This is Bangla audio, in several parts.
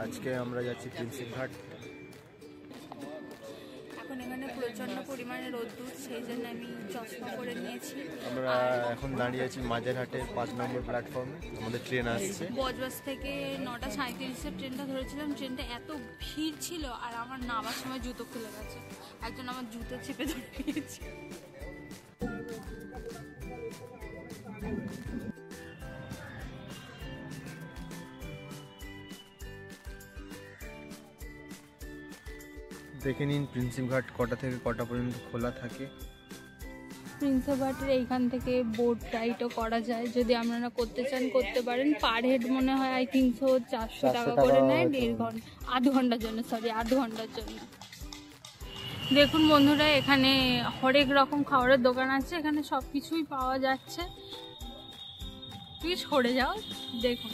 আজকে আমরা যাচ্ছি প্রিন্সেপ ঘাট। এখন এখানে প্রচন্ড পরিমাণে রোদ্দুর, সেই জন্য আমি চশমা করে নিয়েছি। আমরা এখন দাঁড়িয়ে আছি মাঝেরহাটের 5 নম্বর প্ল্যাটফর্মে। আমাদের ট্রেন আসছে বজবাস থেকে 9:37-এর ট্রেনটা ধরেছিলাম। ট্রেনটা এত ভিড় ছিল আর আমার নামার সময় জুতো খুলে গেছে, একজন আমার জুতো চেপে ধরে নিয়েছে। দেখে নিন প্রিন্সেপ ঘাট কটা থেকে কটা পর্যন্ত খোলা থাকে। প্রিন্সেপ ঘাটের এইখান থেকে বোট রাইডও করা যায়, যদি আপনারা করতে চান করতে পারেন। পার হেড মনে হয় আই থিঙ্ক 400 টাকা করে নেয়, 1.5 ঘন্টা, আধ ঘন্টার জন্য, আধ ঘন্টার জন্য। দেখুন বন্ধুরা, এখানে হরেক রকম খাবারের দোকান আছে, এখানে সব কিছুই পাওয়া যাচ্ছে। তুই সরে যাও, দেখুন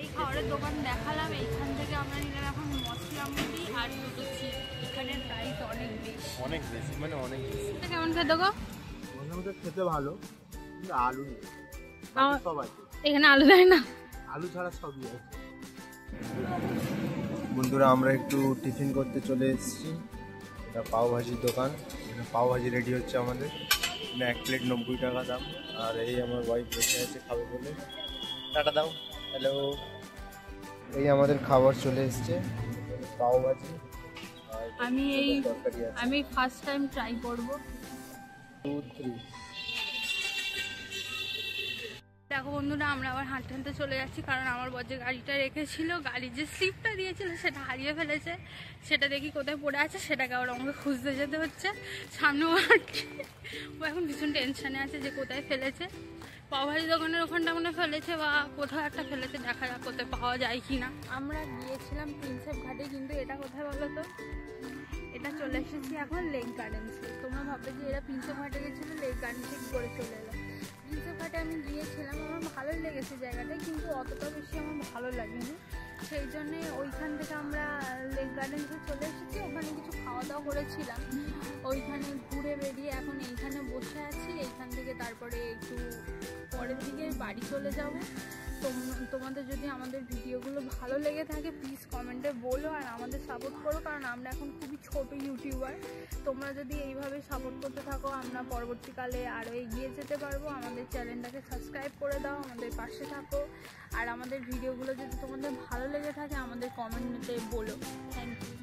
এই খাবারের দোকান দেখালাম। এইখান থেকে আমরা নিলাম এখন মশলা মুড়ি আর দুটো চিপ। এখানে প্রাইস অনেক বেশি, মানে অনেক বেশি। এটা কেমন খেতে গো? মোটামুটি খেতে ভালো, কিন্তু আলু নেই। সব আছে, এখানে আলু দেয় না, আলু ছাড়া সবই আছে। বন্ধুরা, আমরা একটু টিফিন করতে চলে এসেছি। এটা পাও ভাজির দোকান। এটা পাও ভাজি রেডি হচ্ছে আমাদের। 1 প্লেট 90 টাকা দাম। আর এই আমার ওয়াইফ বসে আছে খাবে বলে। টাটা দাও। হ্যালো। এই আমাদের খাবার চলে এসছে, পাও ভাজি। আমি ফার্স্ট টাইম ট্রাই করব। 2, 3। দেখো বন্ধুরা, আমরা আবার হাঁটতে হাঁটতে চলে যাচ্ছি, কারণ আমার বর যে গাড়িটা রেখেছিল, গাড়ির যে স্লিপটা দিয়েছিল সেটা হারিয়ে ফেলেছে। সেটা দেখি কোথায় পড়ে আছে, সেটাকে আবার আমাকে খুঁজতে যেতে হচ্ছে। সামনে ও এখন ভীষণ টেনশনে আছে যে কোথায় ফেলেছে। পাওভাজি দোকানের ওখানটা মনে ফেলেছে বা কোথাও একটা ফেলেছে, দেখা যাক কোথায় পাওয়া যায় কি না। আমরা গিয়েছিলাম প্রিন্সেপ ঘাটে, কিন্তু এটা কোথায় বলো তো? এটা চলে এসেছি এখন লেক গার্ডেন্সে। তোমরা ভাববে যে এরা প্রিন্সেপ ঘাটে গেছিলো, লেক গার্ডেন্সে করে চলে এলো। প্রিন্সেপ ঘাটে আমি গিয়েছিলাম, আমার ভালোই লেগেছে জায়গাটা, কিন্তু অতটা বেশি আমার ভালো লাগেনি। সেই জন্যে ওইখান থেকে আমরা লেক গার্ডেন্সে চলে এসেছি। ওখানে কিছু খাওয়া দাওয়া করেছিলাম, ওইখানে ঘুরে বেরিয়ে এখন এইখানে বসে আছি। এইখান থেকে তারপরে একটু পরের দিকে বাড়ি চলে যাব। তোমাদের যদি আমাদের ভিডিওগুলো ভালো লেগে থাকে প্লিজ কমেন্টে বলো আর আমাদের সাপোর্ট করো, কারণ আমরা এখন খুবই ছোট ইউটিউবার। তোমরা যদি এইভাবে সাপোর্ট করতে থাকো, আমরা পরবর্তীকালে আরও এগিয়ে যেতে পারবো। আমাদের চ্যানেলটাকে সাবস্ক্রাইব করে দাও, আমাদের পাশে থাকো। আর আমাদের ভিডিওগুলো যদি তোমাদের ভালো লেগে থাকে আমাদের কমেন্টে বলো। Thank you.